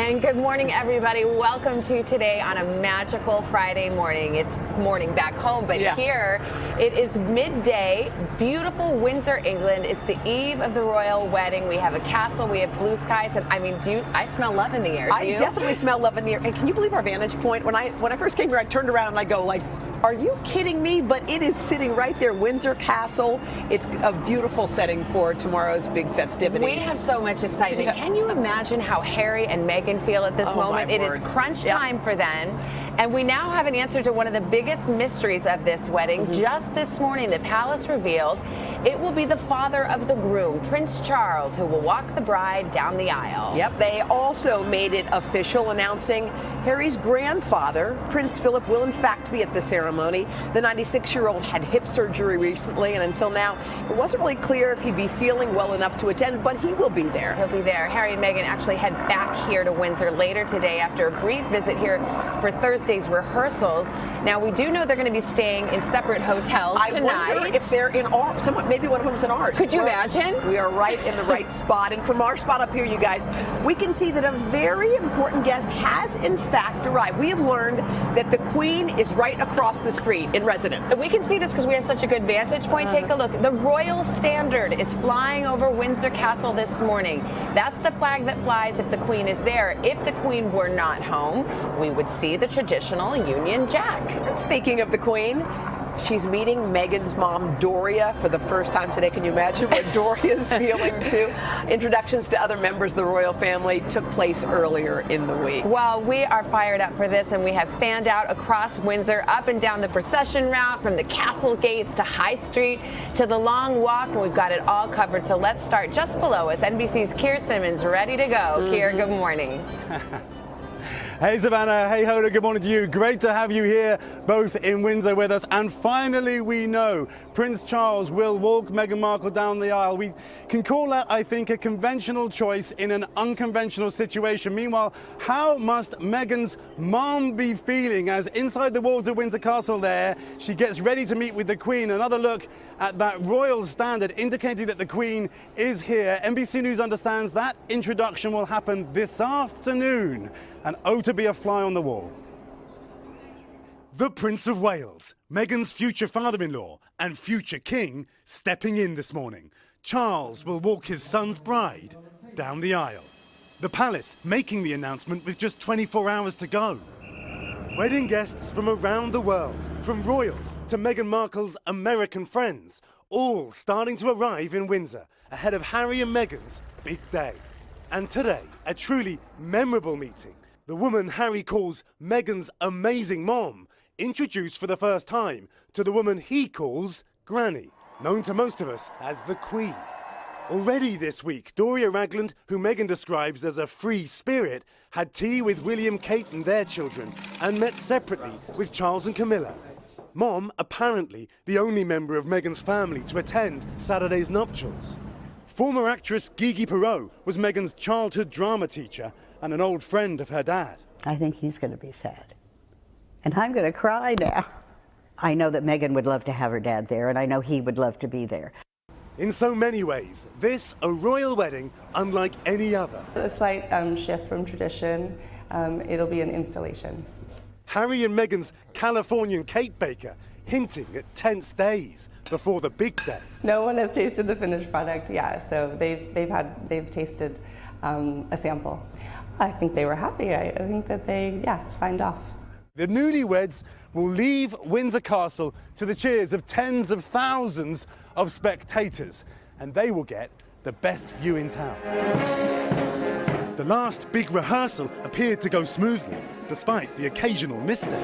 And good morning, everybody. Welcome to Today on a magical Friday morning. It's morning back home, but here it is midday, beautiful Windsor, England. It's the eve of the royal wedding. We have a castle, we have blue skies, and I mean, I smell love in the air. Do you? I definitely smell love in the air. And can you believe our vantage point? When I first came here, I turned around and I go like, are you kidding me? But it is sitting right there, Windsor Castle. It's a beautiful setting for tomorrow's big festivities. We have so much excitement. Can you imagine how Harry and Meghan feel at this moment? It is crunch time for them. And we now have an answer to one of the biggest mysteries of this wedding. Just this morning, the palace revealed it will be the father of the groom, Prince Charles, who will walk the bride down the aisle. Yep, they also made it official, announcing Harry's grandfather, Prince Philip, will in fact be at the ceremony. The 96-year-old had hip surgery recently, and until now, it wasn't really clear if he'd be feeling well enough to attend, but he will be there. He'll be there. Harry and Meghan actually head back here to Windsor later today after a brief visit here for Thursday's rehearsals. Now, we do know they're going to be staying in separate hotels tonight. I wonder if they're in ours. Maybe one of them's in ours. Could you imagine? We are right in the right spot. And from our spot up here, you guys, we can see that a very important guest has, in fact, arrived. We have learned that the Queen is right across the street in residence. We can see this because we have such a good vantage point. Take a look. The royal standard is flying over Windsor Castle this morning. That's the flag that flies if the Queen is there. If the Queen were not home, we would see the traditional Union Jack. And speaking of the Queen, she's meeting Meghan's mom, Doria, for the first time today. Can you imagine what Doria's feeling, too? Introductions to other members of the royal family took place earlier in the week. Well, we are fired up for this, and we have fanned out across Windsor, up and down the procession route, from the castle gates to High Street to the long walk, and we've got it all covered. So let's start just below us. NBC's Keir Simmons ready to go. Keir, good morning. Hey Savannah, hey Hoda, good morning to you. Great to have you here, both in Windsor with us. And finally we know Prince Charles will walk Meghan Markle down the aisle. We can call that, I think, a conventional choice in an unconventional situation. Meanwhile, how must Meghan's mom be feeling as inside the walls of Windsor Castle there, she gets ready to meet with the Queen? Another look at that royal standard indicating that the Queen is here. NBC News understands that introduction will happen this afternoon. And oh, to be a fly on the wall. The Prince of Wales, Meghan's future father-in-law and future king, stepping in this morning. Charles will walk his son's bride down the aisle. The palace making the announcement with just 24 hours to go. Wedding guests from around the world, from royals to Meghan Markle's American friends, all starting to arrive in Windsor ahead of Harry and Meghan's big day. And today, a truly memorable meeting. The woman Harry calls Meghan's amazing mom, introduced for the first time to the woman he calls Granny, known to most of us as the Queen. Already this week, Doria Ragland, who Meghan describes as a free spirit, had tea with William, Kate and their children and met separately with Charles and Camilla. Mom, apparently the only member of Meghan's family to attend Saturday's nuptials. Former actress Gigi Perot was Meghan's childhood drama teacher and an old friend of her dad. I think he's going to be sad. And I'm going to cry now. I know that Meghan would love to have her dad there, and I know he would love to be there. In so many ways, this a royal wedding unlike any other. A slight shift from tradition. It'll be an installation. Harry and Meghan's Californian cake baker hinting at tense days before the big day. No one has tasted the finished product yet, so they've tasted a sample. I think they were happy. I think that they signed off. The newlyweds will leave Windsor Castle to the cheers of tens of thousands of spectators, and they will get the best view in town. The last big rehearsal appeared to go smoothly, despite the occasional misstep.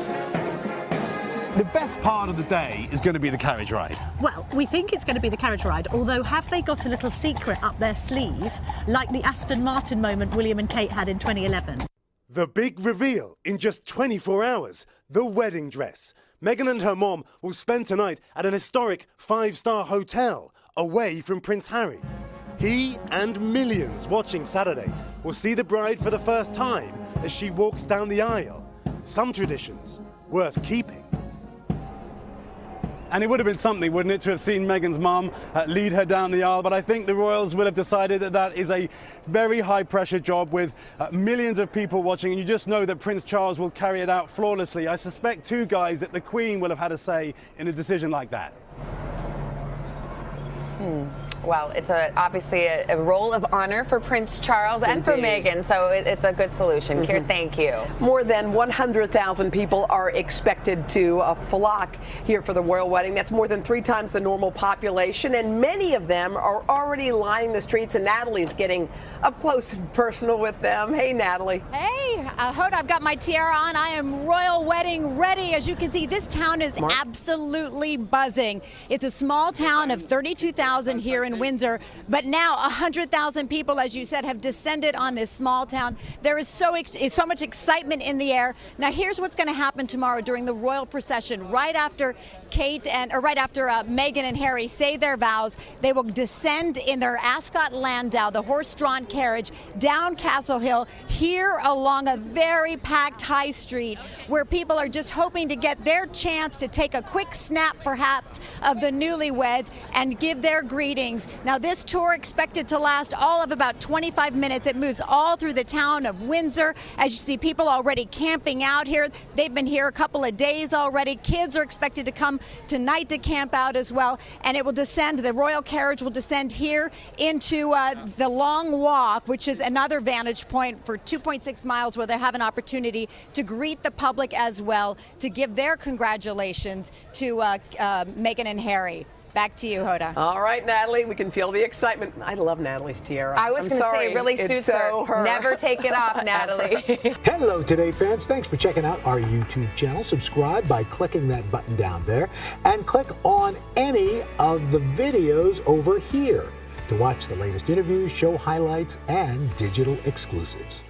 The best part of the day is going to be the carriage ride. Well, we think it's going to be the carriage ride, although have they got a little secret up their sleeve, like the Aston Martin moment William and Kate had in 2011? The big reveal in just 24 hours, the wedding dress. Meghan and her mom will spend tonight at an historic 5-star hotel away from Prince Harry. He and millions watching Saturday will see the bride for the first time as she walks down the aisle. Some traditions worth keeping. And it would have been something, wouldn't it, to have seen Meghan's mum lead her down the aisle. But I think the royals will have decided that that is a very high-pressure job with millions of people watching, and you just know that Prince Charles will carry it out flawlessly. I suspect too, guys, that the Queen will have had a say in a decision like that. Well, it's obviously a role of honor for Prince Charles and for Meghan, so it's a good solution. Keir, thank you. More than 100,000 people are expected to flock here for the royal wedding. That's more than 3 times the normal population, and many of them are already lining the streets, and Natalie's getting up close and personal with them. Hey, Natalie. Hey, Hoda, I've got my tiara on. I am royal wedding ready. As you can see, this town is absolutely buzzing. It's a small town of 32,000 here in Windsor, but now 100,000 people, as you said, have descended on this small town. There is so much excitement in the air. Now, here's what's going to happen tomorrow during the royal procession. Right after Meghan and Harry say their vows, they will descend in their Ascot Landau, the horse-drawn carriage, down Castle Hill, here along a very packed high street where people are just hoping to get their chance to take a quick snap, perhaps, of the newlyweds and give their greetings. Now, this tour expected to last all of about 25 minutes. It moves all through the town of Windsor. As you see, people already camping out here. They've been here a couple of days already. Kids are expected to come tonight to camp out as well. And it will descend, the royal carriage will descend here into the Long Walk, which is another vantage point for 2.6 miles where they have an opportunity to greet the public as well, to give their congratulations to Meghan and Harry. Back to you, Hoda. All right, Natalie, we can feel the excitement. I love Natalie's tiara. I was going to say, it really suits her. Never take it off, Natalie. Hello, Today fans. Thanks for checking out our YouTube channel. Subscribe by clicking that button down there and click on any of the videos over here to watch the latest interviews, show highlights, and digital exclusives.